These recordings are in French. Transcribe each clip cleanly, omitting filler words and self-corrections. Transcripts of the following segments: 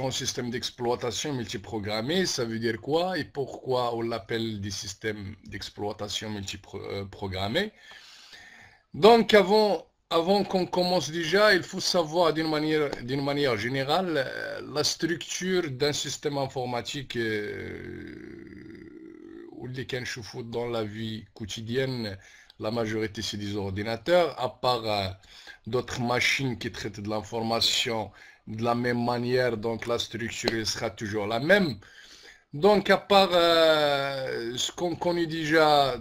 un système d'exploitation multiprogrammé, ça veut dire quoi et pourquoi on l'appelle des systèmes d'exploitation multiprogrammés? Donc, avant qu'on commence déjà, il faut savoir d'une manière générale la structure d'un système informatique ou les qu'on dans la vie quotidienne. La majorité, c'est des ordinateurs, à part d'autres machines qui traitent de l'information de la même manière, donc la structure elle sera toujours la même. Donc, à part ce qu'on connaît déjà,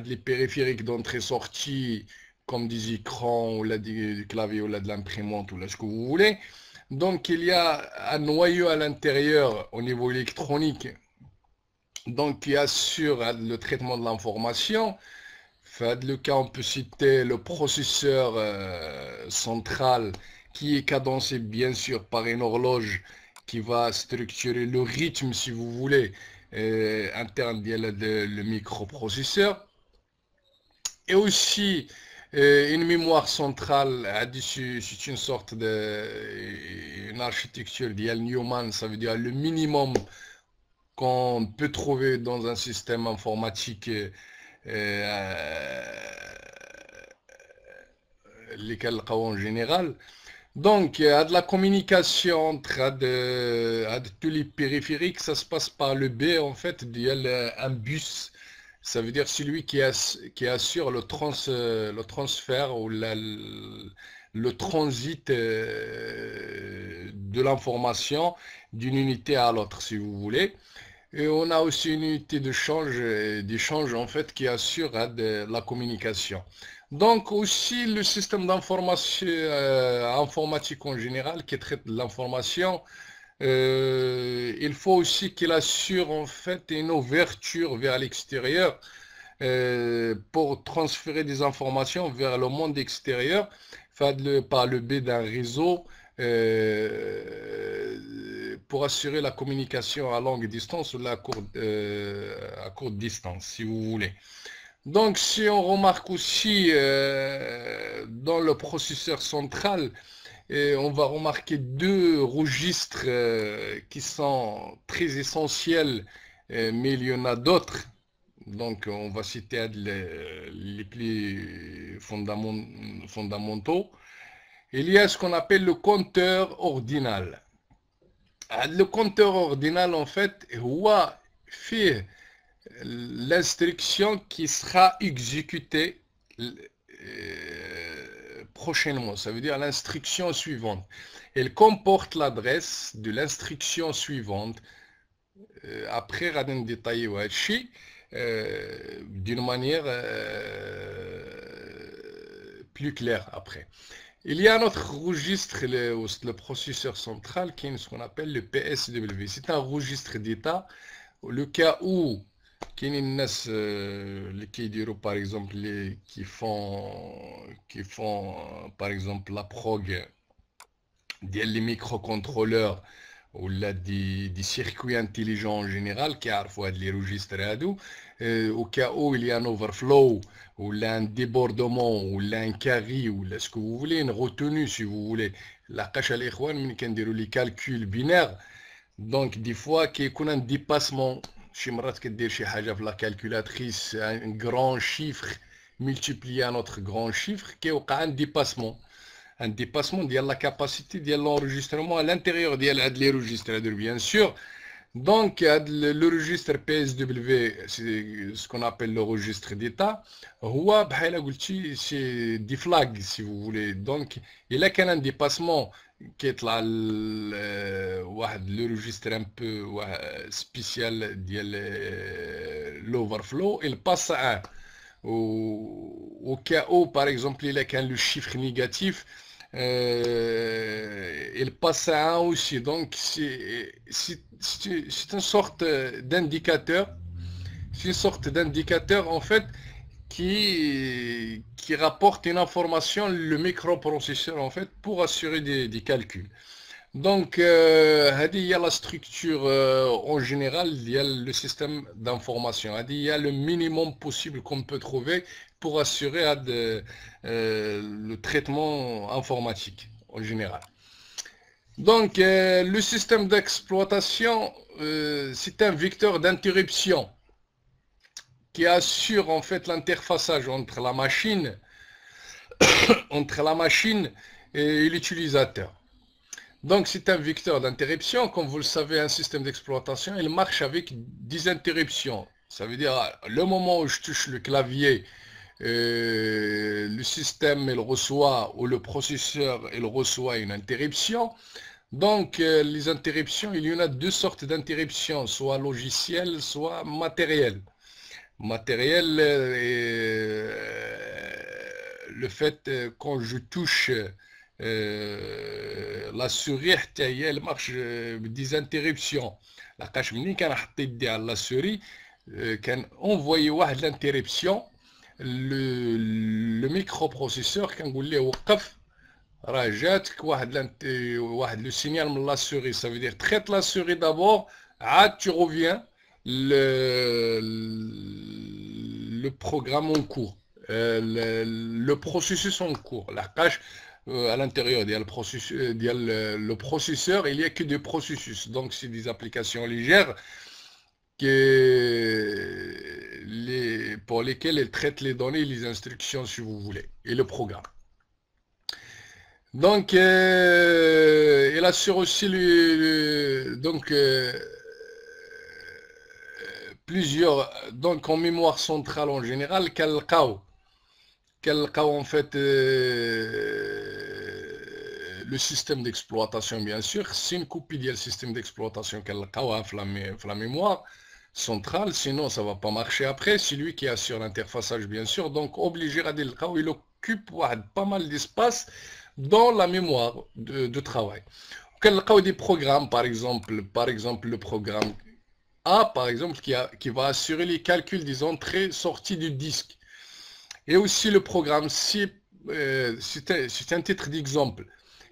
les périphériques d'entrée-sortie, comme des écrans, ou là, du clavier, ou là, de l'imprimante, ou là, ce que vous voulez. Donc, il y a un noyau à l'intérieur au niveau électronique, donc qui assure le traitement de l'information. Dans le cas, on peut citer le processeur central qui est cadencé bien sûr par une horloge qui va structurer le rythme, si vous voulez, interne le microprocesseur. Et aussi une mémoire centrale, c'est une sorte une architecture d'Ial Newman, ça veut dire le minimum qu'on peut trouver dans un système informatique lesquels en général. Donc, il y a de la communication entre tous les périphériques, ça se passe par le B, en fait, il y a un bus. Ça veut dire celui qui assure le transfert ou le transit de l'information d'une unité à l'autre, si vous voulez. Et on a aussi une unité d'échange en fait qui assure la communication. Donc aussi le système d'information informatique en général qui traite de l'information, il faut aussi qu'il assure en fait une ouverture vers l'extérieur pour transférer des informations vers le monde extérieur par le biais d'un réseau pour assurer la communication à longue distance ou à courte distance, si vous voulez. Donc, si on remarque aussi dans le processeur central, on va remarquer deux registres qui sont très essentiels, mais il y en a d'autres. Donc, on va citer les plus fondamentaux. Il y a ce qu'on appelle le compteur ordinal. Le compteur ordinal, en fait, fait l'instruction qui sera exécutée prochainement. Ça veut dire l'instruction suivante. Elle comporte l'adresse de l'instruction suivante. Après, on va détailler d'une manière plus claire après. Il y a un autre registre, le processeur central, qui est ce qu'on appelle le PSW. C'est un registre d'état. Le cas où par exemple qui font par exemple la prog des microcontrôleurs ou des circuits intelligents en général qui ont les registres au cas où il y a un overflow ou un débordement ou un carry ou ce que vous voulez, une retenue si vous voulez, la cache à l'ikhwan les calculs binaires. Donc des fois qu'il y a un dépassement, شي مرات كدير شي حاجه في لا calculatrice un grand chiffre multiplié à un autre grand chiffre كيوقع un dépassement de la capacité de l'enregistrement à l'intérieur de les registres bien sûr. Donc le registre PSW, c'est ce qu'on appelle le registre d'état. C'est des flags si vous voulez. Donc il y a qu'un dépassement qui est là le registre un peu spécial de l'overflow, il passe à 1. Au cas où, par exemple, il y a le chiffre négatif, il passe à 1 aussi. Donc, c'est une sorte d'indicateur. C'est une sorte d'indicateur, en fait, qui rapporte une information, le microprocesseur, en fait, pour assurer des calculs. Donc, il y a la structure en général, il y a le système d'information. Il y a le minimum possible qu'on peut trouver pour assurer le traitement informatique. en général. Donc, le système d'exploitation, c'est un vecteur d'interruption qui assure en fait l'interfaçage entre la machine et l'utilisateur. Donc, c'est un vecteur d'interruption. Comme vous le savez, un système d'exploitation, il marche avec 10 interruptions. Ça veut dire, le moment où je touche le clavier, le système il reçoit, ou le processeur il reçoit une interruption. Donc les interruptions, il y en a deux sortes d'interruptions, soit logicielles, soit matérielles. Matériel, le fait quand je touche la souris, elle marche des interruptions. La cache mini quand la souris, quand envoyer l'interruption, le microprocesseur quand نقول له وقف راه جاتك واحد le signal من la souris, ça veut dire traite la souris d'abord, عاد tu reviens le programme en cours, le processus en cours. La cache à l'intérieur il y a le processeur, il n'y a que des processus, donc c'est des applications légères pour lesquelles elle traite les données, les instructions si vous voulez, et le programme. Donc, elle assure aussi plusieurs, donc en mémoire centrale en général, en fait le système d'exploitation, bien sûr, c'est une copie du système d'exploitation qu'elle la mémoire centrale, sinon ça va pas marcher après. C'est lui qui assure l'interfaçage, bien sûr, donc obligé à dire il occupe pas mal d'espace dans la mémoire de travail. Des programmes, par exemple le programme A, par exemple, qui va assurer les calculs des entrées sorties du disque. Et aussi le programme C, c'est un titre d'exemple,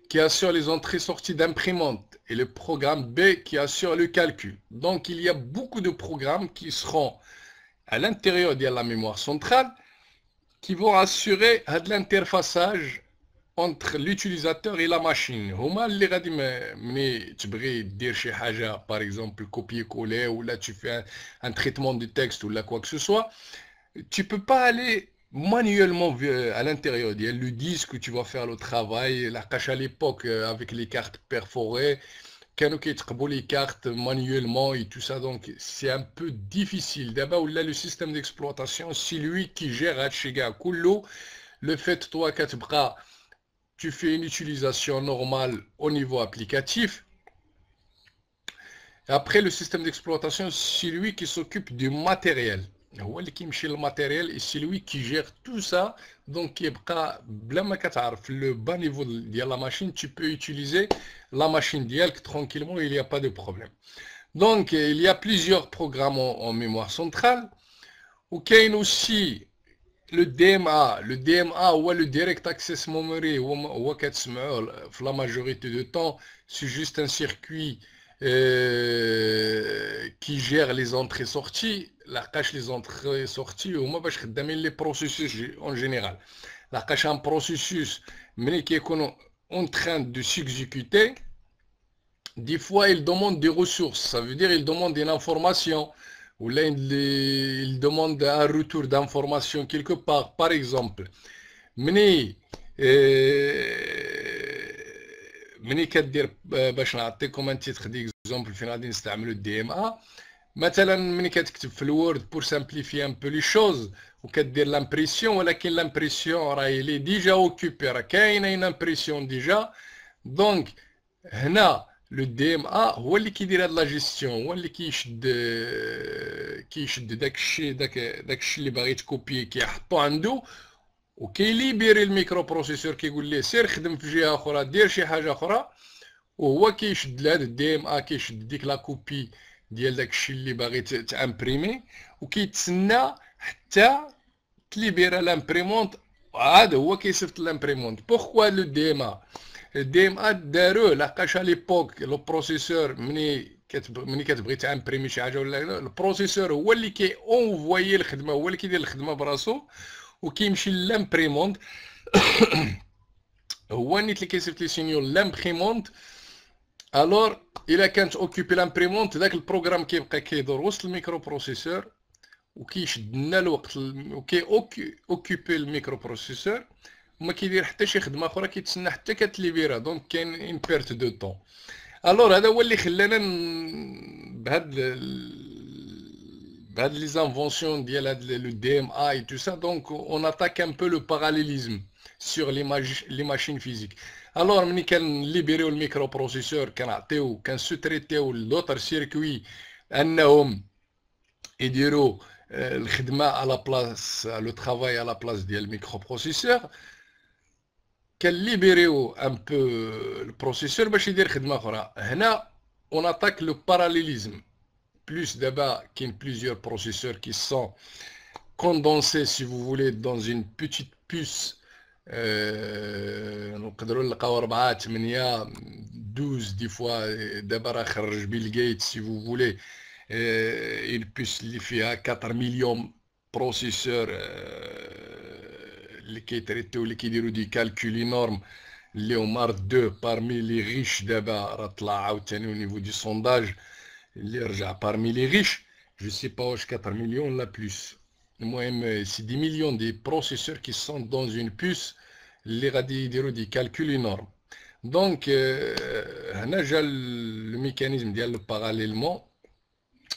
qui assure les entrées sorties d'imprimante, et le programme B qui assure le calcul. Donc il y a beaucoup de programmes qui seront à l'intérieur de la mémoire centrale, qui vont assurer de l'interfaçage entre l'utilisateur et la machine. هما اللي غادي ملي تبغي دير شي حاجه par exemple copier-coller, ou là tu fais un traitement de texte ou là quoi que ce soit, tu peux pas aller manuellement à l'intérieur. Il y a le disque où tu vas faire le travail. La cache à l'époque avec les cartes perforées, كانوا كيتقبوا les cartes manuellement et tout ça, donc c'est un peu difficile. D'abord là le système d'exploitation, c'est lui qui gère هادشي كاع كله. Le fait toi كتبقى tu fais une utilisation normale au niveau applicatif. Et après, le système d'exploitation, c'est lui qui s'occupe du matériel. Le matériel, et c'est lui qui gère tout ça. Donc, le bas niveau de la machine, tu peux utiliser la machine dial tranquillement, il n'y a pas de problème. Donc, il y a plusieurs programmes en mémoire centrale. Ou qu'il y a aussi le DMA ou le Direct Access Memory, ou la majorité du temps, c'est juste un circuit qui gère les entrées-sorties. La cache les entrées-sorties, ou moi, je les processus en général. La cache un processus, mais qui est en train de s'exécuter. Des fois, il demande des ressources, ça veut dire il demande une information. Ou là, il demande un retour d'information quelque part. Par exemple, مني كدير باش نعطيكم ان تيتر ديكزومبل فين غادي نستعملوا الدي ام ا. مثلا ملي كتكتب في الوورد بور سامبليفي ان بو لي شوز وكدير لامبريسيون، ولكن لامبريسيون راهي لي ديجا اوكوبي، راه كاينه اون امبريسيون ديجا. دونك هنا لو دي ام ا هو اللي كيدير هاد لا جيستيون، هو اللي كيشد داكشي اللي باغي تكوبي كيحطو عنده، وكيليبيري الميكرو بروسيسور كيقول ليه سير خدم في جهه اخرى، دير شي حاجه اخرى، وهو كيشد لهاد الدي ام ا كيشد ديك لا كوبي ديال داكشي اللي باغي تامبريمي، وكيتسنى حتى تليبيرا لامبريمونت، عاد هو كيصيفط لامبريمونت. بوركوا لو دي ام ا الدي ام ا داروه لاقاش على ليبوك لو بروسيسور ملي كتبغي تامبريمي شي حاجه ولا البروسيسور هو اللي كي اونفويي الخدمه، هو اللي كيدير الخدمه براسو وكيمشي لامبريمونت هو نيت اللي كيصيفط لي سينيول لامبريمونت. الوغ الا كانت اوكوبي لامبريمونت داك البروغرام كيبقى كيدور وسط الميكرو بروسيسور وكيشد لنا الوقت وكي اوكوبي الميكرو بروسيسور وما كيدير حتى شي خدمه اخرى كيتسنى حتى كتليبيرا. دونك كاين ان بيرت دو طون. الوغ هذا هو اللي خلانا بهاد لي زانفونسيون ديال هاد لو دي ام اي اي تو سا. دونك اون اتاك ان بو لو باراليليزم سور لي ماشين فيزيك. الوغ ملي كنليبيريو الميكرو بروسيسور كنعطيو كنسوتريتيو لوطر سيركوي انهم يديروا الخدمه على بلاص لو ترافاي على بلاص ديال الميكرو بروسيسور. كنليبيريو ان بو البروسيسور باش يدير خدمه اخرى. هنا اون اتاك لو باراليليزم plus d'abord qu'il y a plusieurs processeurs qui sont condensés, si vous voulez, dans une petite puce. نقدروا نلقاو 4 8 12 دي فوا. دابا راه خرج بيل جيت سي فو فولي une puce اللي فيها 4 مليون بروسيسور اللي كيتريتيو اللي كيديروا دي كالكول انورم اللي هما 2 بارمي لي ريش. دابا راه طلع عاوتاني au niveau du sondage اللي رجع parmi les riches. Je sais pas واش 4 millions la plus. المهم c'est 10 millions de processeurs qui sont dans une puce اللي غادي يديروا دي calculs énormes. Donc هنا جا le mécanisme ديال parallèlement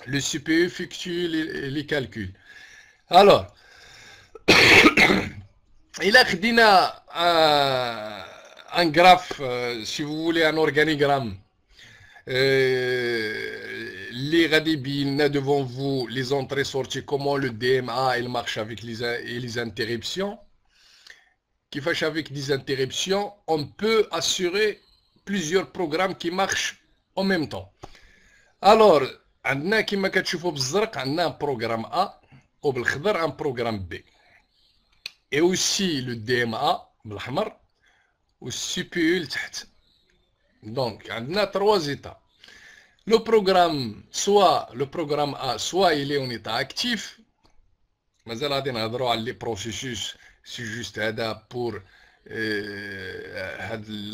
le CPU effectue les calculs. Alors إلا خدينا un graphe si vous voulez un organigramme les radibines devant vous les entrées sorties comment le DMA il marche avec les interruptions qui fâche avec des interruptions on peut assurer plusieurs programmes qui marchent en même temps. Alors عندنا كما كتشوفوا بالزرق عندنا un programme A وبالخضر un programme B et aussi le DMA بالأحمر والCPU لتحت. Donc, on a 3 états. Le programme A, soit il est en état actif. Mais là, on a droit à les processus. C'est juste pour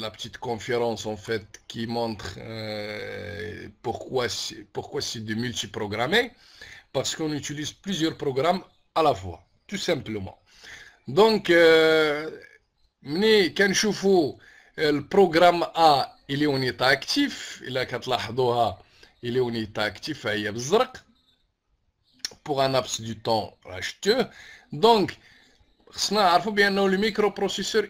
la petite conférence en fait qui montre pourquoi c'est de multiprogrammé. Parce qu'on utilise plusieurs programmes à la fois, tout simplement. Donc, le programme A il est en état actif. Il a il est en état actif pour un laps du temps racheteux. Donc, le microprocesseur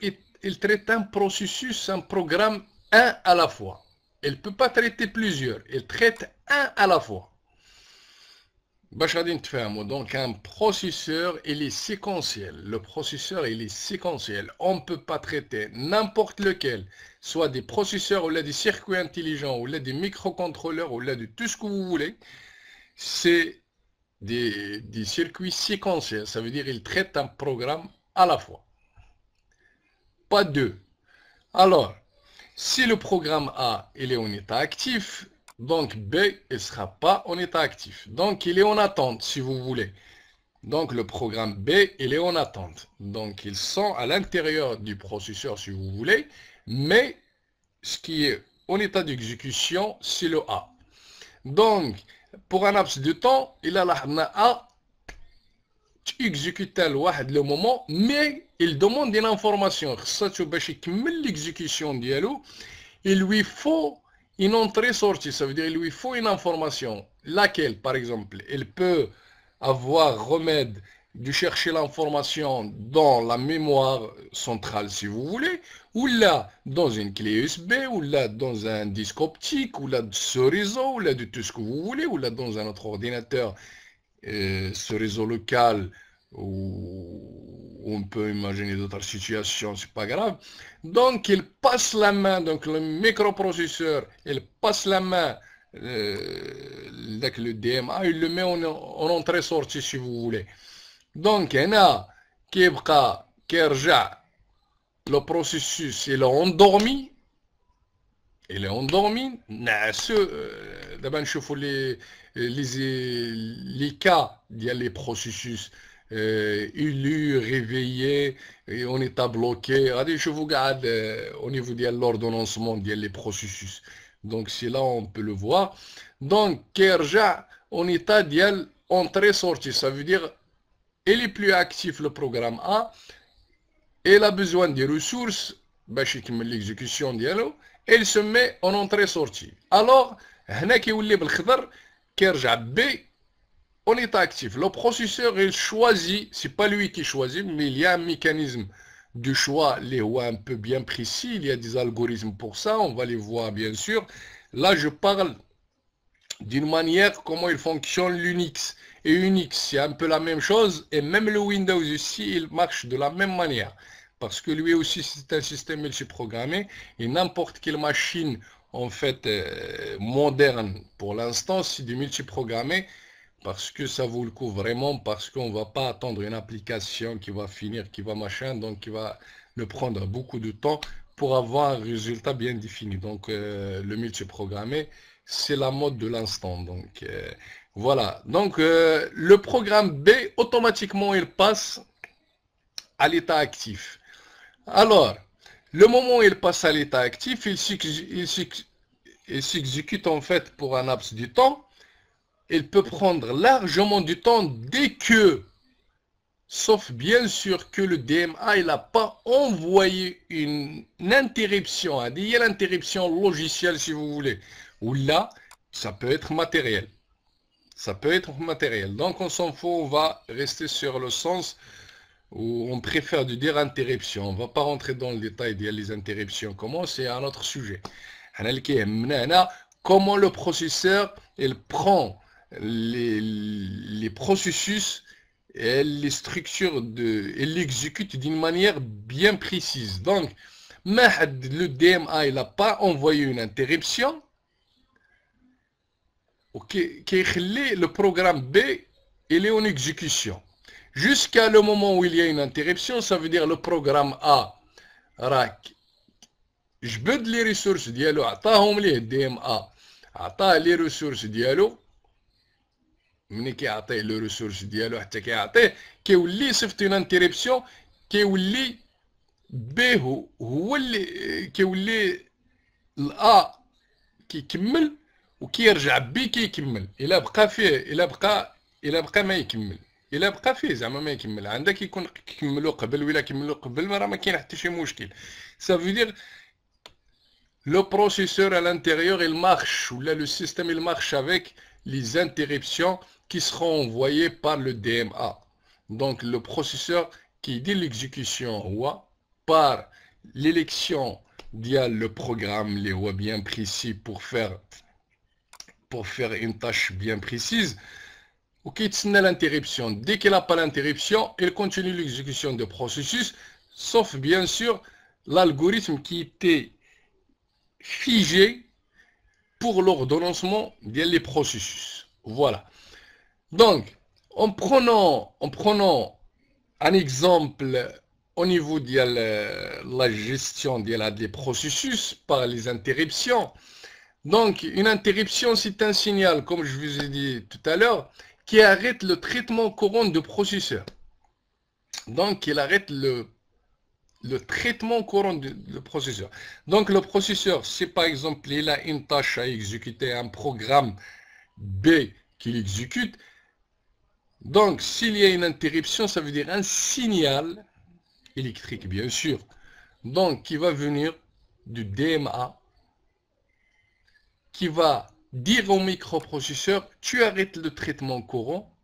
il traite un processus, un programme un à la fois. Il ne peut pas traiter plusieurs. Il traite un à la fois. Donc un processeur il est séquentiel. Le processeur il est séquentiel. On ne peut pas traiter n'importe lequel, soit des processeurs ou là des circuits intelligents ou là des microcontrôleurs ou là de tout ce que vous voulez. C'est des circuits séquentiels. Ça veut dire il traite un programme à la fois, pas deux. Alors si le programme A il est en état actif, donc B il ne sera pas en état actif. Donc il est en attente si vous voulez. Donc le programme B il est en attente. Donc ils sont à l'intérieur du processeur si vous voulez. Mais ce qui est en état d'exécution c'est le A. Donc pour un laps de temps il a la A exécute le moment mais il demande une information. L'exécution dialogue il lui faut une entrée-sortie, ça veut dire qu'il lui faut une information, laquelle, par exemple, il peut avoir remède de chercher l'information dans la mémoire centrale, si vous voulez, ou là, dans une clé USB, ou là, dans un disque optique, ou là, ce réseau, ou là, de tout ce que vous voulez, ou là, dans un autre ordinateur, ce réseau local, où on peut imaginer d'autres situations, c'est pas grave. Donc il passe la main, donc le microprocesseur, il passe la main avec le DMA, il le met en entrée-sortie si vous voulez. Donc هنا كيبقى كيرجع le processus il est endormi. Il est endormi. دابا نشوفوا les cas ديال les processus élu, réveillé, et en état bloqué. Regardez, je vous garde au niveau de l'ordonnancement des processus. Donc, c'est là on peut le voir. Donc, Kerja en état d'entrée-sortie. Ça veut dire, il est plus actif le programme A. Il a besoin des ressources, l'exécution ديالو, il se met en entrée-sortie. Alors, هنا كيولي بالخضر كيرجع B en état actif. Le processeur, il choisit, c'est pas lui qui choisit, mais il y a un mécanisme de choix, les un peu bien précis, il y a des algorithmes pour ça, on va les voir bien sûr. Là, je parle d'une manière comment il fonctionne l'Unix. Et Unix, c'est un peu la même chose, et même le Windows ici, il marche de la même manière. Parce que lui aussi, c'est un système multiprogrammé, et n'importe quelle machine, en fait, moderne, pour l'instant, c'est du multiprogrammé, parce que ça vaut le coup vraiment, parce qu'on ne va pas attendre une application qui va finir, qui va machin, donc qui va le prendre beaucoup de temps pour avoir un résultat bien défini. Donc, le multiprogrammé, c'est la mode de l'instant. Donc, voilà. Donc, le programme B, automatiquement, il passe à l'état actif. Alors, le moment où il passe à l'état actif, il s'exécute en fait pour un laps de temps. Il peut prendre largement du temps dès que, sauf bien sûr que le DMA, il n'a pas envoyé une interruption, il y a l'interruption logicielle si vous voulez, ou là, ça peut être matériel. Ça peut être matériel. Donc on s'en fout, on va rester sur le sens où on préfère de dire interruption. On ne va pas rentrer dans le détail des interruptions. Comment, c'est un autre sujet. Comment le processeur, il prend les processus et les structures, il l'exécute d'une manière bien précise. Donc, le DMA, il n'a pas envoyé une interruption. Le programme B, il est en exécution. Jusqu'à le moment où il y a une interruption, ça veut dire le programme A, je veux les ressources ديالو عطاهم ليه DMA عطاه les ressources ديالو ملي كيعطيه لي ressources ديالو حتى كيعطيه كيولي صيفط une interruption كيولي B هو اللي كيولي الA كيكمل وكيرجع بي كيكمل الا بقى فيه الا بقى ما يكمل الا بقى فيه زعما ما يكمل عندك يكون كملوا قبل ولا كملوا قبل راه ما كاين حتى شي مشكل. Ça veut dire le processeur à l'intérieur il marche ou là le système il marche avec les interruptions qui seront envoyées par le DMA. Donc le processeur qui dit l'exécution par l'élection via le programme les voies bien précis pour faire une tâche bien précise. Ok, l'interruption. Dès qu'il n'a pas l'interruption, il continue l'exécution du processus, sauf bien sûr l'algorithme qui était figé pour l'ordonnancement des processus. Voilà. Donc, en prenant un exemple au niveau de la gestion des processus par les interruptions. Donc, une interruption, c'est un signal, comme je vous ai dit tout à l'heure, qui arrête le traitement courant du processeur. Donc, il arrête le traitement courant du processeur. Donc, le processeur, si par exemple, il a une tâche à exécuter, un programme B qu'il exécute, donc, s'il y a une interruption, ça veut dire un signal électrique, bien sûr, donc, qui va venir du DMA, qui va dire au microprocesseur, tu arrêtes le traitement courant,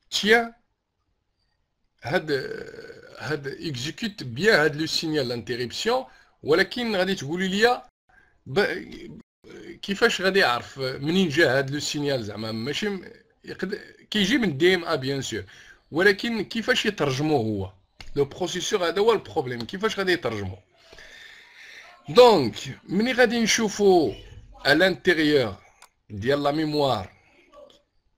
tiens, exécute bien le signal d'interruption, ولكن غادي تقولي لي كيفاش غادي يعرف منين جا هذا لو سينيال زعما ماشي كيجي من دي ام ا بيان سور ولكن كيفاش يترجموه هو لو بروسيسور هذا هو البروبليم كيفاش غادي يترجموه. دونك ملي غادي نشوفوا à l'intérieur de la mémoire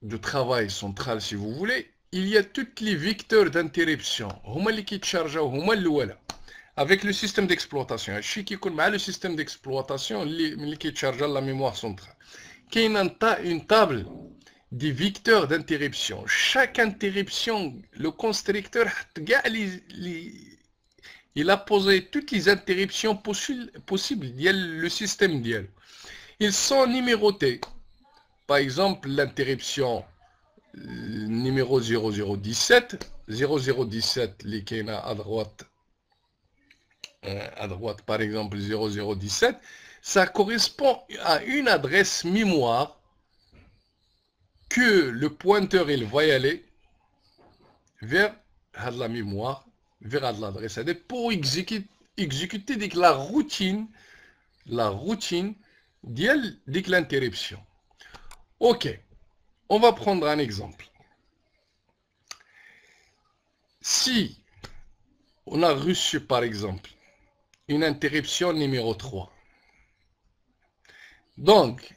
de travail centrale, si vous voulez, il y a toutes les vecteurs d'interruption. Avec le système d'exploitation. Le système d'exploitation qui charge la mémoire centrale. Il y a une table des vecteurs d'interruption. Chaque interruption, le constructeur il a posé toutes les interruptions possibles le système d'IEL. Ils sont numérotés. Par exemple, l'interruption numéro 0017, 0017, les qui à droite, par exemple 0017, ça correspond à une adresse mémoire que le pointeur il va y aller vers la mémoire, vers l'adresse pour exécuter la routine de l'interruption. Ok, on va prendre un exemple. Si on a reçu par exemple une interruption numéro 3, donc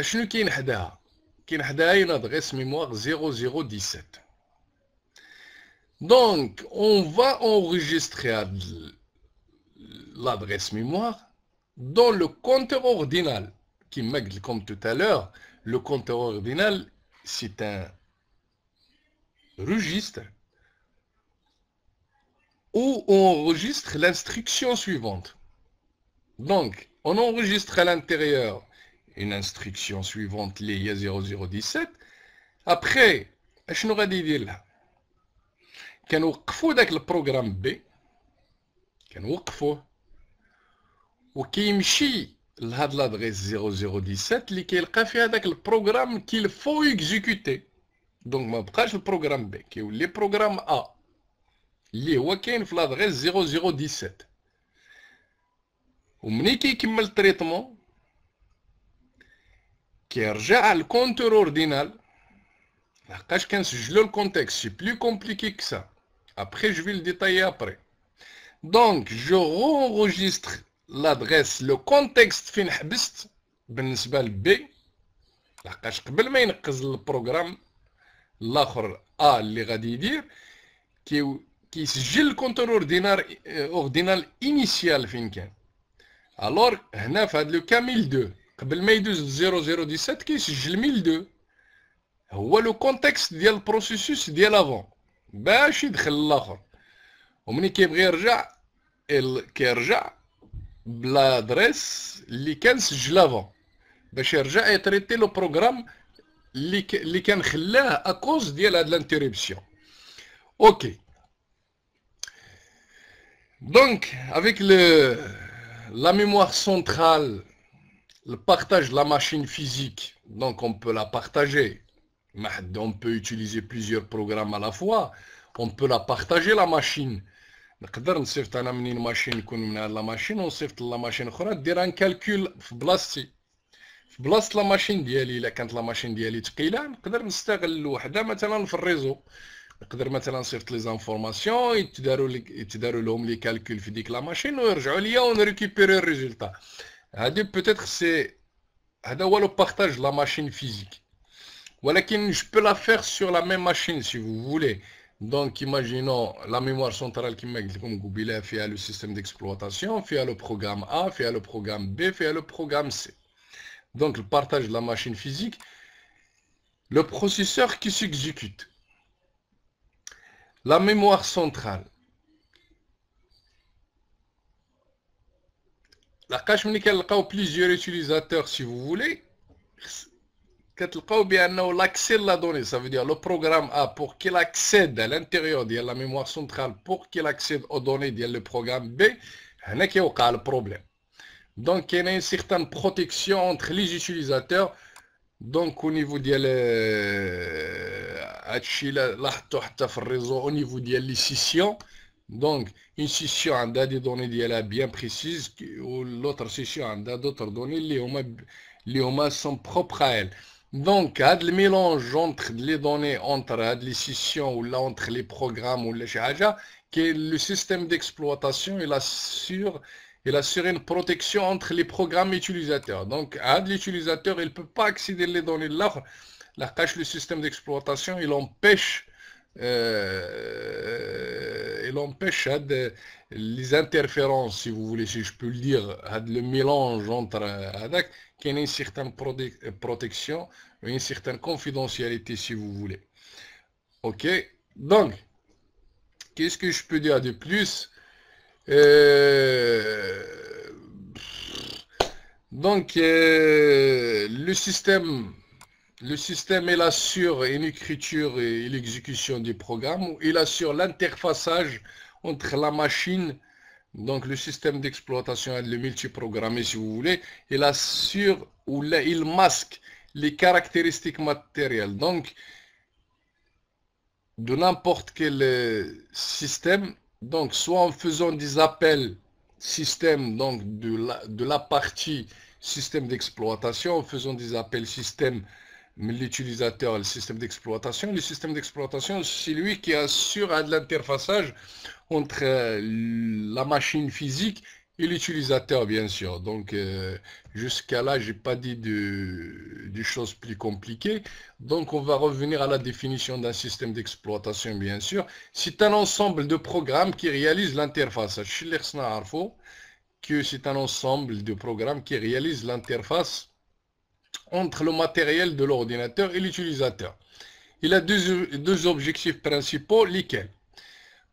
شنو كاين حداها؟ كاين حداها une adresse mémoire 0017. Donc on va enregistrer l'adresse mémoire dans le compteur ordinal qui m'aide comme tout à l'heure. Le compteur ordinal, c'est un registre où on enregistre l'instruction suivante. Donc, on enregistre à l'intérieur une instruction suivante, les 0017. Après, je n'aurais dit là, كنوقفوا داك البروغرام بي، كنوقفوه وكيمشي لهاد لادريس 0017 اللي كيلقى فيها داك البروغرام كيل فو اكزيكوتي. دونك ما بقاش البروغرام بي، كيولي بروغرام ا اللي هو كاين في لادريس 0017. ومني كيكمل التريتمون كيرجع الكونتور اوردينال. لحقاش كنسجلو الكونتكست، سي بلو كومبليكي كو سا. Après, je vais le détailler après. Donc, je re-enregistre l'adresse, le contexte fin حبست بالنسبة ل B. لحقاش قبل ما ينقز البروغرام الآخر A اللي غادي يدير كيسجل الكونتور اوردينال انيسيال فين كان. الوغ هنا في هاد لو كا 1002 قبل ما يدوز 0017 كيسجل 1002 هو لو كونتكست ديال البروسيسوس ديال افون باش يدخل الاخر. ومني كيبغي يرجع كيرجع بلادريس اللي كان سجل افون باش يرجع يتريتي لو بروغرام اللي كان خلاه اكوز ديال هاد لانتيريبسيون. اوكي دونك افيك la mémoire centrale, le partage de la machine physique, donc on peut la partager. On peut utiliser plusieurs programmes à la fois. On peut la partager la machine. نقدر نصيفط انا منين ماشين يكون من هاد لا ماشين ونصيفط لا ماشين اخرى دير ان كالكول في بلاصتي في بلاصه لا ماشين ديالي. الا كانت لا ماشين ديالي ثقيله نقدر نستغل وحده مثلا في الريزو. نقدر مثلا نصيفط لي زانفورماسيون يتداروا لهم لي كالكول في ديك لا ماشين ويرجعوا ليا ونريكوبيري الريزولتا. هادي بوتيتر سي هذا هو لو بارطاج لا ماشين فيزيك. ولكن je peux la faire sur la même machine si vous voulez. Donc imaginons la mémoire centrale qui m'a comme قبيله فيها le système d'exploitation, فيها le programme A, فيها le programme B, فيها le programme C. Donc le partage de la machine physique, le processeur qui s'exécute, la mémoire centrale. لحقاش ملي كنلقاو plusieurs utilisateurs si vous voulez كتلقاو بانه l'accès de la donnée, ça veut dire le programme A pour qu'il accède à l'intérieur de la mémoire centrale pour qu'il accède aux données de le programme B, هنا كيوقع البروبليم. Donc il y a une certaine protection entre les utilisateurs. Donc au niveau ديال هادشي لاحظتو حتى في الريزو au niveau ديال لي سيسيون. Donc une session عندها des données ديالها bien précises ou l'autre session عندها d'autres données اللي هما sont propres à elle. Donc هاد الميلونج entre les données entre هاد les sessions ou là entre les programmes ولا شي حاجه que le système d'exploitation il assure une protection entre les programmes utilisateurs. Donc l'utilisateur il peut pas accéder les données de l'autre. Le système d'exploitation il empêche elle empêche les interférences, si vous voulez, si je peux le dire, le mélange entre qu'il y a une certaine protection, une certaine confidentialité, si vous voulez. Ok, donc, qu'est-ce que je peux dire de plus? Euh, donc, le système, il assure une écriture et l'exécution du programme. Il assure l'interfaçage entre la machine, donc le système d'exploitation et le multiprogrammé, si vous voulez. Il assure ou là, il masque les caractéristiques matérielles. Donc, de n'importe quel système, donc soit en faisant des appels système, donc de la partie système d'exploitation, en faisant des appels système, l'utilisateur, le système d'exploitation. Le système d'exploitation, c'est lui qui assure de l'interfaçage entre la machine physique et l'utilisateur, bien sûr. Donc, jusqu'à là, j'ai pas dit de choses plus compliquées. Donc, on va revenir à la définition d'un système d'exploitation, bien sûr. C'est un ensemble de programmes qui réalisent l'interface. Que c'est un ensemble de programmes qui réalisent l'interface entre le matériel de l'ordinateur et l'utilisateur. Il a deux objectifs principaux, lesquels?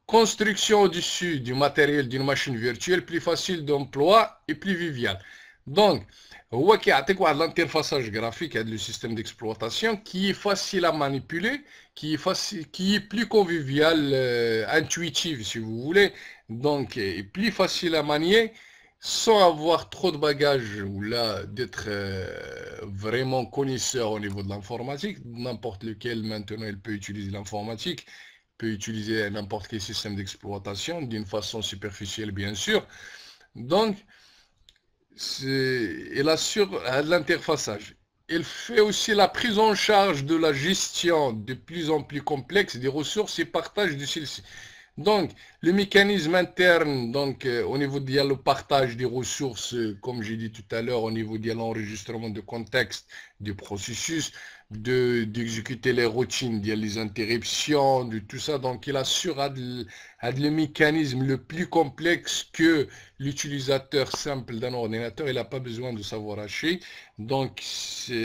Construction au-dessus du matériel d'une machine virtuelle plus facile d'emploi et plus vivial. Donc, هو كيعطيك واحد l'interfaçage graphique le système d'exploitation qui est facile à manipuler, qui est plus convivial, intuitif si vous voulez, donc plus facile à manier sans avoir trop de bagages ou là d'être vraiment connaisseur au niveau de l'informatique. N'importe lequel maintenant il peut utiliser l'informatique, peut utiliser n'importe quel système d'exploitation d'une façon superficielle bien sûr. Donc il assure l'interfaçage. Il fait aussi la prise en charge de la gestion de plus en plus complexe des ressources et partage de celles-ci. Donc, le mécanisme interne, donc au niveau de le partage des ressources, comme j'ai dit tout à l'heure, au niveau de l'enregistrement de contexte, du processus, d'exécuter les routines, les interruptions, de tout ça. Donc, il assure le mécanisme le plus complexe que l'utilisateur simple d'un ordinateur. Il n'a pas besoin de savoir hacher. Donc, il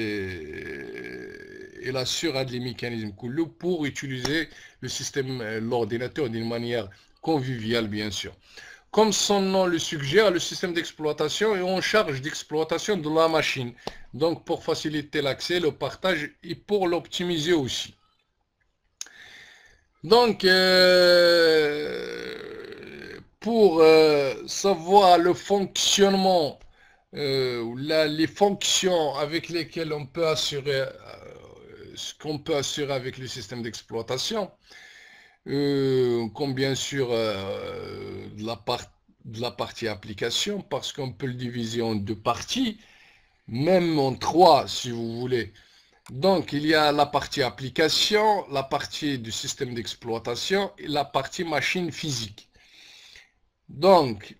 assure les mécanismes pour utiliser le système, l'ordinateur d'une manière conviviale, bien sûr. Comme son nom le suggère, le système d'exploitation est en charge d'exploitation de la machine. Donc, pour faciliter l'accès, le partage et pour l'optimiser aussi. Donc, pour savoir le fonctionnement, les fonctions avec lesquelles on peut assurer ce qu'on peut assurer avec le système d'exploitation, comme bien sûr de la partie application, parce qu'on peut le diviser en deux parties, même en trois si vous voulez. Donc, il y a la partie application, la partie du système d'exploitation et la partie machine physique. Donc,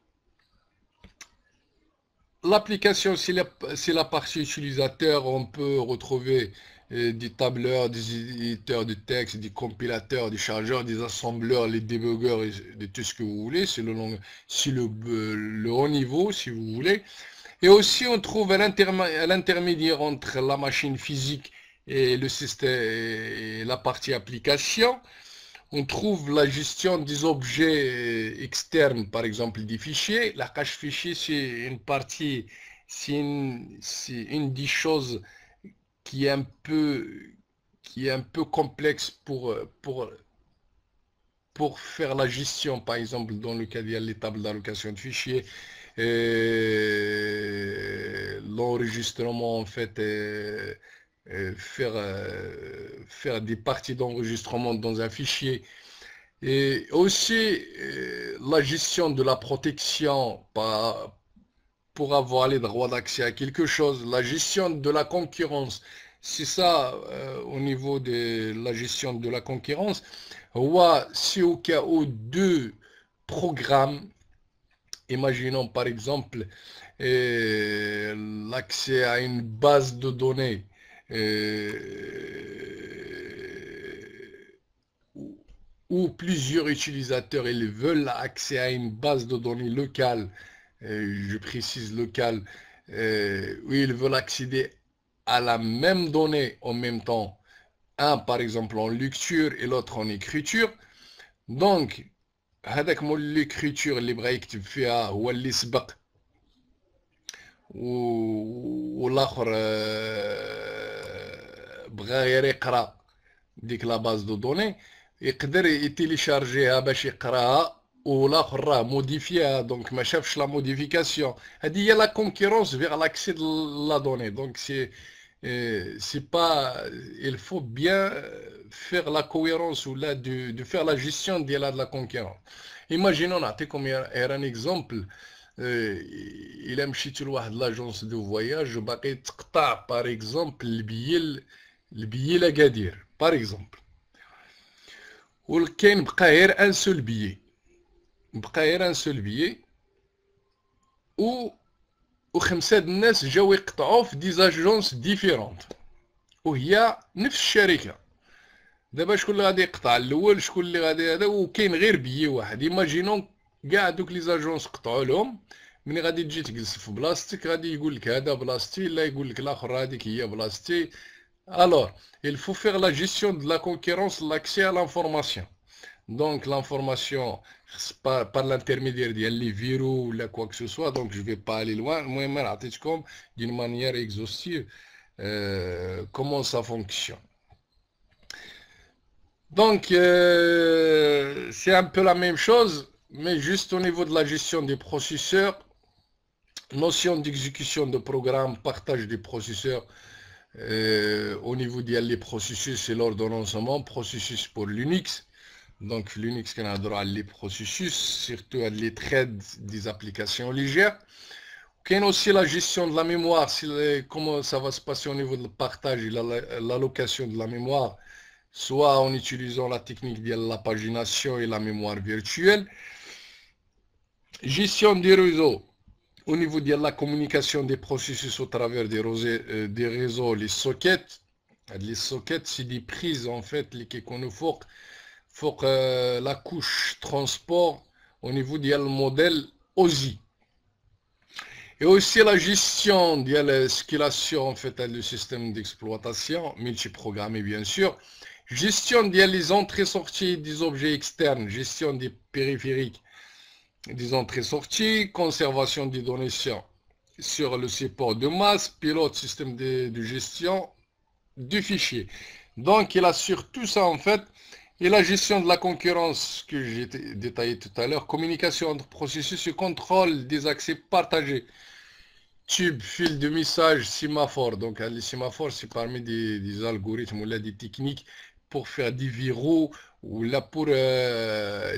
l'application, c'est la partie utilisateur. On peut retrouver des tableurs, des éditeurs de texte, des compilateurs, des chargeurs, des assembleurs, les débuggers, de tout ce que vous voulez. C'est le haut niveau, si vous voulez. Et aussi, on trouve à l'intermédiaire entre la machine physique et le système et la partie application. On trouve la gestion des objets externes, par exemple des fichiers. La cache fichier, c'est une partie, c'est une des choses qui est un peu complexe pour faire la gestion, par exemple, dans le cas de les tables d'allocation de fichiers, l'enregistrement, en fait, faire des parties d'enregistrement dans un fichier. Et aussi, la gestion de la protection pour avoir les droits d'accès à quelque chose, la gestion de la concurrence. C'est ça, au niveau de la gestion de la concurrence. Si au cas où deux programmes, imaginons par exemple l'accès à une base de données, où plusieurs utilisateurs ils veulent accès à une base de données locale, je précise locale, où ils veulent accéder à la même donnée en même temps, un par exemple en lecture et l'autre en écriture. Donc, هذاك مول l'écriture اللي بغا يكتب فيها هو اللي سبق والاخر بغا غير يقرا ديك لا باز دو دوني يقدر يتيليشارجيها باش يقراها والاخر راه موديفيها دونك ما شافش لا موديفيكاسيون. هذه هي لا كونكورونس فيغ لاكسي دو لا دوني. دونك c'est pas, il faut bien faire la cohérence ou là de faire la gestion de la concurrence. Imaginons نعطيكم un exemple. إلا مشيتو لواحد لاجونس دو فواياج وباقي تقطع باغ اكزومبل البيي لاكادير باغ اكزومبل، وكاين بقى غير ان سول بيي، وخمسة د الناس جاو يقطعوا في دي زاجونس ديفيرونت وهي نفس الشركه. دابا شكون اللي غادي يقطع الاول، شكون اللي غادي هذا، وكاين غير بيي واحد. ايماجينون كاع دوك لي زاجونس قطعوا لهم، ملي غادي تجي تجلس في بلاصتك غادي يقول لك هذا بلاصتي، لا يقول لك الاخر هذيك هي بلاصتي. alors il faut faire la gestion de la concurrence, l'accès à l'information. Donc l'information par l'intermédiaire ديال لي فيرو ولا quoi que ce soit. donc je vais pas aller loin. المهم انا عطيتكم d'une manière exhaustive comment ça fonctionne. Donc c'est un peu la même chose, mais juste au niveau de la gestion des processeurs, notion d'exécution de programme, partage des processeurs. Au niveau des processus et l'ordonnancement, processus pour Linux. Donc Linux qui a droit à les processus, surtout à les trades des applications légères. Il y a aussi la gestion de la mémoire, comment ça va se passer au niveau de partage et l'allocation de la mémoire, soit en utilisant la technique de la pagination et la mémoire virtuelle. Gestion des réseaux. Au niveau de la communication des processus au travers des réseaux, les sockets. Les sockets, c'est des prises en fait qui qu'on faut la couche transport au niveau du modèle OSI. Et aussi la gestion de ce qu'il assure en fait le système d'exploitation multiprogrammé bien sûr. Gestion des entrées-sorties des objets externes, gestion des périphériques, des entrées-sorties, conservation des données sur le support de masse, pilote, système de gestion du fichier. Donc il assure tout ça en fait. Et la gestion de la concurrence que j'ai détaillé tout à l'heure, communication entre processus et contrôle des accès partagés. Tube, fil de message, sémaphore. Donc les sémaphores, c'est parmi des algorithmes ou là des techniques pour faire des verrous ou là pour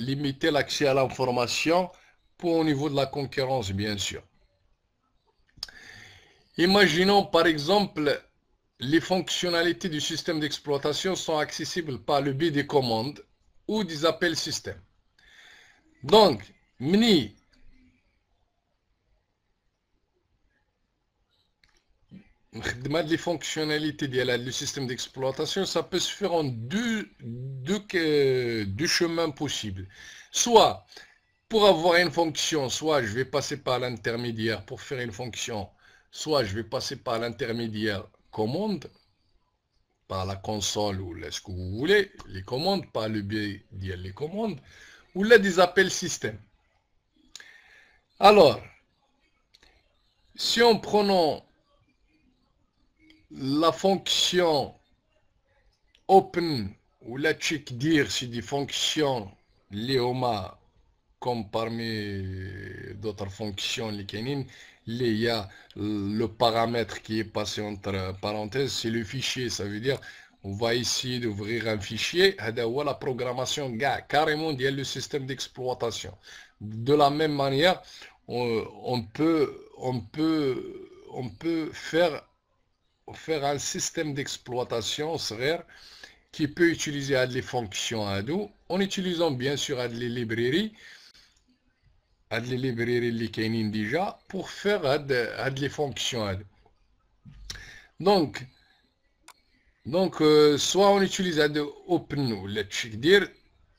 limiter l'accès à l'information pour au niveau de la concurrence bien sûr. Imaginons par exemple les fonctionnalités du système d'exploitation sont accessibles par le biais des commandes ou des appels système. Donc mini les fonctionnalités du système d'exploitation, ça peut se faire en deux chemins possibles. Soit pour avoir une fonction, soit je vais passer par l'intermédiaire pour faire une fonction, soit je vais passer par l'intermédiaire commande, par la console ou là, ce que vous voulez, les commandes, par le biais des commandes, ou là des appels système. Alors, si en prenant la fonction open ou la check dire c'est des fonctions léoma comme parmi d'autres fonctions lesquelles il y a le paramètre qui est passé entre parenthèses, c'est le fichier. Ça veut dire on va essayer d'ouvrir un fichier, ou la programmation carrément il y a le système d'exploitation. De la même manière on peut faire un système d'exploitation qui peut utiliser les fonctions en utilisant bien sûr les librairies les kainin déjà pour faire les fonctions. Donc soit on utilise open ou let's dire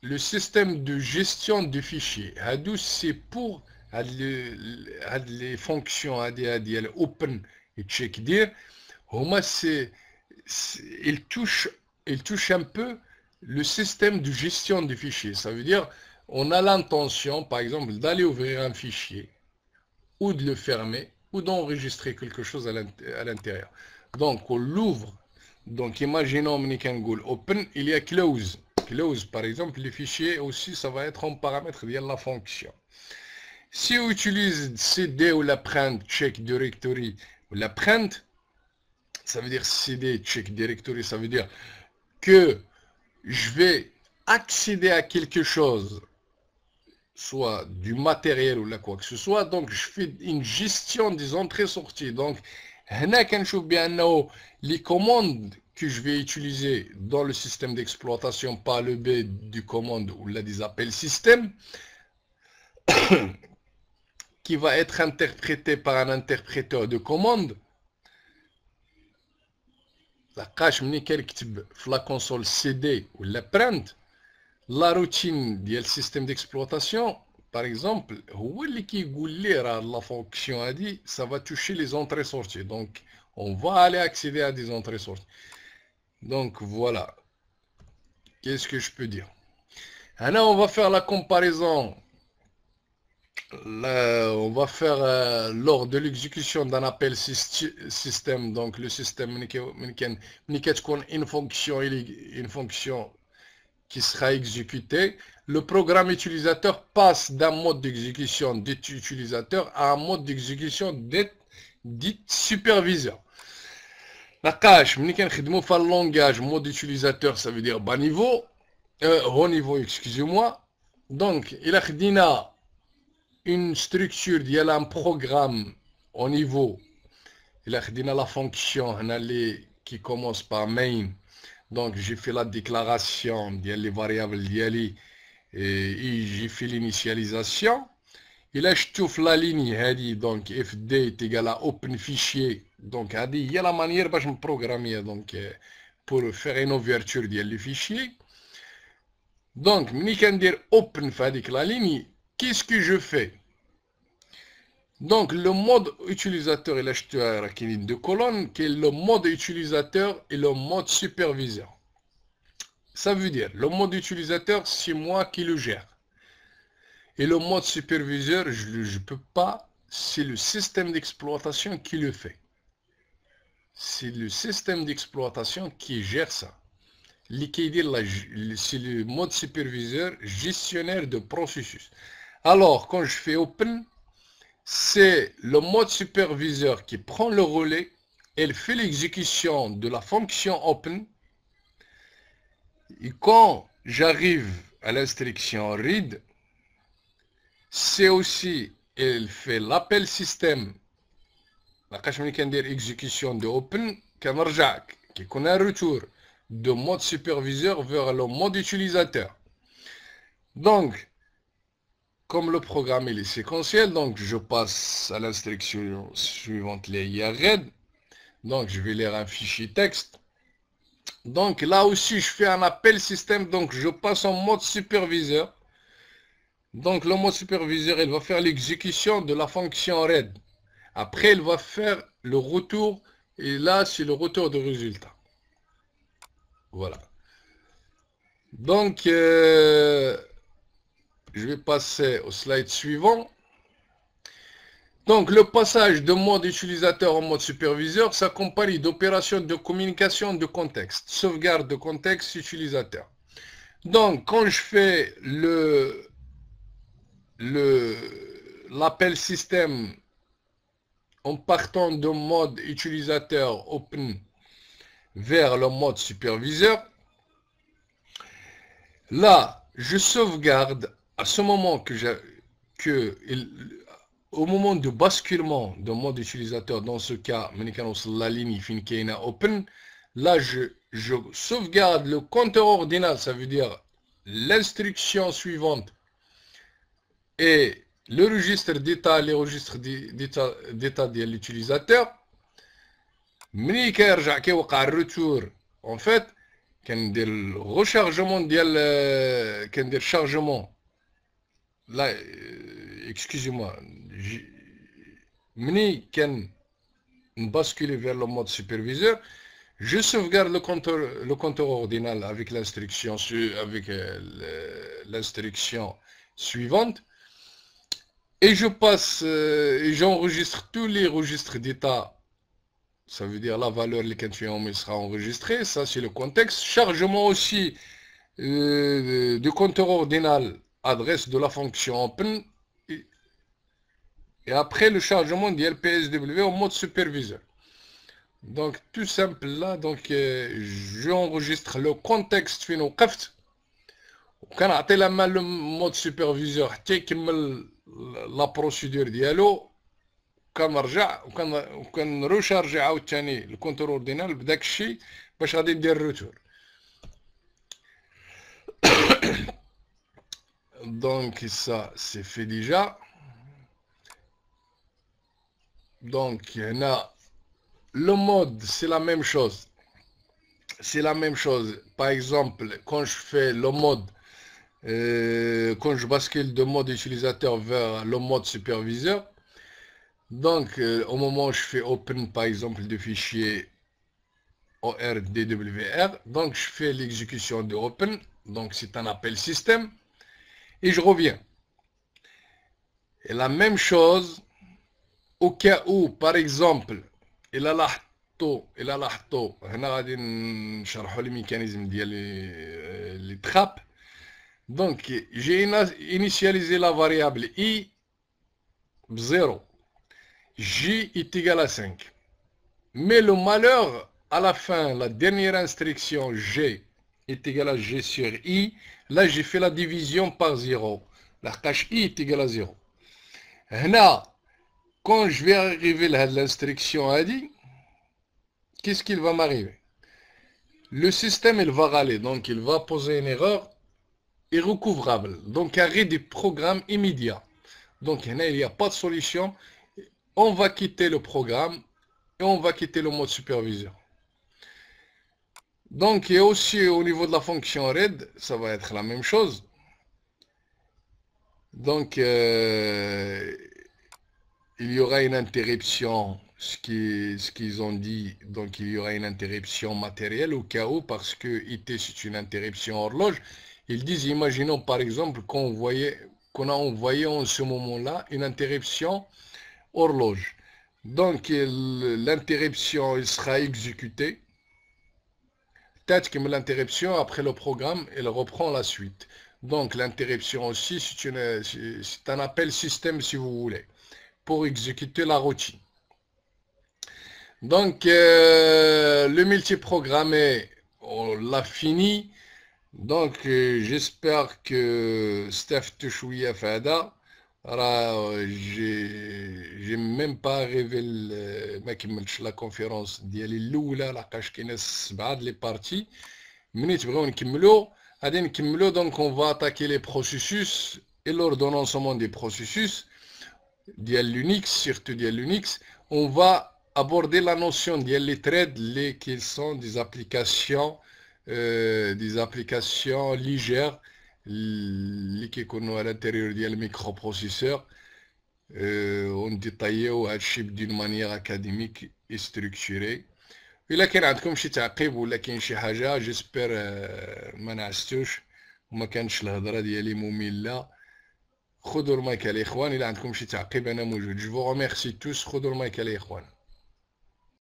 le système de gestion de fichiers. C'est pour les fonctions open et check dire. Il touche un peu le système de gestion de fichiers. Ça veut dire, on a l'intention, par exemple, d'aller ouvrir un fichier, ou de le fermer, ou d'enregistrer quelque chose à l'intérieur. Donc, on l'ouvre. Donc, imaginons, open, il y a close. Close, par exemple, les fichiers aussi, ça va être en paramètre de la fonction. Si on utilise cd ou la print check directory ou la print, ça veut dire cd check directory, ça veut dire que je vais accéder à quelque chose, soit du matériel ou là quoi que ce soit, donc je fais une gestion des entrées-sorties. Donc, les commandes que je vais utiliser dans le système d'exploitation par le biais du commande ou là des appels système, qui va être interprété par un interpréteur de commande. La console CD ou la print, la routine du système d'exploitation, par exemple, la fonction a dit, ça va toucher les entrées-sorties. Donc, on va aller accéder à des entrées-sorties. Donc, voilà. Qu'est-ce que je peux dire? Maintenant, on va faire la comparaison. Là, on va faire lors de l'exécution d'un appel système, donc le système une fonction qui sera exécutée. Le programme utilisateur passe d'un mode d'exécution d'utilisateur à un mode d'exécution dit superviseur. La cache, le langage mode utilisateur, ça veut dire bas niveau, haut niveau, excusez-moi. Donc, il a une structure, il y a un programme au niveau, il a la fonction qui commence par main. Donc j'ai fait la déclaration des variables et j'ai fait l'initialisation. Il a je la ligne donc fd est égal à open fichier. Donc il y a la manière de me programmer donc pour faire une ouverture du fichier. Donc je vais dire open avec la ligne. Qu'est-ce que je fais? Donc, le mode utilisateur et l'acheteur qui est une deux colonnes, qui est le mode utilisateur et le mode superviseur. Ça veut dire, le mode utilisateur, c'est moi qui le gère. Et le mode superviseur, je ne peux pas, c'est le système d'exploitation qui le fait. C'est le système d'exploitation qui gère ça. C'est le mode superviseur, gestionnaire de processus. Alors, quand je fais open, c'est le mode superviseur qui prend le relais, elle fait l'exécution de la fonction open, et quand j'arrive à l'instruction read, c'est aussi, elle fait l'appel système, la exécution de open, qui connaît un retour de mode superviseur vers le mode utilisateur. Donc, comme le programme est séquentiel, donc je passe à l'instruction suivante, les read. Donc je vais lire un fichier texte. Donc là aussi je fais un appel système, donc je passe en mode superviseur. Donc le mode superviseur, il va faire l'exécution de la fonction read. Après il va faire le retour, et là c'est le retour de résultat. Voilà. Donc je vais passer au slide suivant. Donc, le passage de mode utilisateur en mode superviseur s'accompagne d'opérations de communication de contexte, sauvegarde de contexte utilisateur. Donc, quand je fais l'appel système en partant de mode utilisateur open vers le mode superviseur, là, je sauvegarde à ce moment au moment de basculement de mode utilisateur, dans ce cas, la ligne open, là je sauvegarde le compteur ordinal, ça veut dire l'instruction suivante et le registre d'état, les registres d'état de l'utilisateur. Retour, en fait, كندير الريشارجمون ديال كندير شارجمون لا اكسكوزي موا مني كان نباسكولي vers le mode superviseur. Je sauvegarde le compteur ordinal avec l'instruction suivante et je passe et j'enregistre tous les registres d'état. Ça veut dire la valeur laquelle tu as sera enregistrée. Ça c'est le contexte. Chargement aussi du compteur ordinal adresse de la fonction open et après le chargement de PSW en mode superviseur. Donc tout simple là, donc j'enregistre le contexte fin وقفت وكنعطي la main le mode superviseur حتى يكمل la procédure ديالو كنرجع وكنروشارجي عاوتاني الكونتور اوردينال بداك الشيء باش غادي ندير الروتور. Donc ça c'est fait déjà. Donc هنا le mode c'est la même chose. C'est la même chose. Par exemple, quand je fais le mode, quand je bascule de mode utilisateur vers le mode superviseur, donc au moment où je fais open par exemple de fichier ORDWR, donc je fais l'exécution de open, donc c'est un appel système, et je reviens. Et la même chose, au cas où par exemple, إلا لاحظتوا هنا غادي نشرحوا لي ميكانيزم ديال لي تراب. Donc j'ai initialisé la variable i ب 0, j est égal à 5. Mais le malheur, à la fin, la dernière instruction g est égal à g sur i, là j'ai fait la division par 0. La cache i est égal à 0. هنا quand je vais arriver à l'instruction ADI, qu'est-ce qu'il va m'arriver? Le système, il va râler, donc il va poser une erreur irrecouvrable, donc arrêt du programme immédiat. Donc il n'y a pas de solution, on va quitter le programme et on va quitter le mode superviseur. Donc et aussi au niveau de la fonction read, ça va être la même chose. Donc il y aura une interruption, ce qu'ils ont dit, donc il y aura une interruption matérielle au cas où, parce que IT c'est une interruption horloge. Ils disent, imaginons par exemple qu'on a envoyé en ce moment-là une interruption horloge. Donc l'interruption il sera exécutée. Peut-être que l'interruption après le programme, elle reprend la suite. Donc l'interruption aussi c'est un appel système si vous voulez, pour exécuter la routine. Donc le multiprogrammé, on l'a fini. Donc j'espère que استفدتوا شوية في هذا. راه j'ai même pas arrivé ما كملتش لا كونفيرونس ديالي الاولى لحقاش كاينه 7 لي بارتي. ملي تبغيو نكملوا غادي نكملوا. Donc on va attaquer les processus et l'ordonnancement des processus ديال Linux, surtout ديال Linux. On va aborder la notion ديال les threads qui sont des applications légères qui كيكونوا à l'intérieur ديال microprocesseurs. On détaillé هادشي d'une manière académique et structurée. إلا كان عندكم شي تعقيب ولا كاين شي حاجة جيسبر ما نعستوش وما كانش الهضرة ديالي مملة. خذوا المايك الاخوان، إلا عندكم شي تعقيب أنا موجود. جو فو ريميرسي توس. خذوا المايك الاخوان.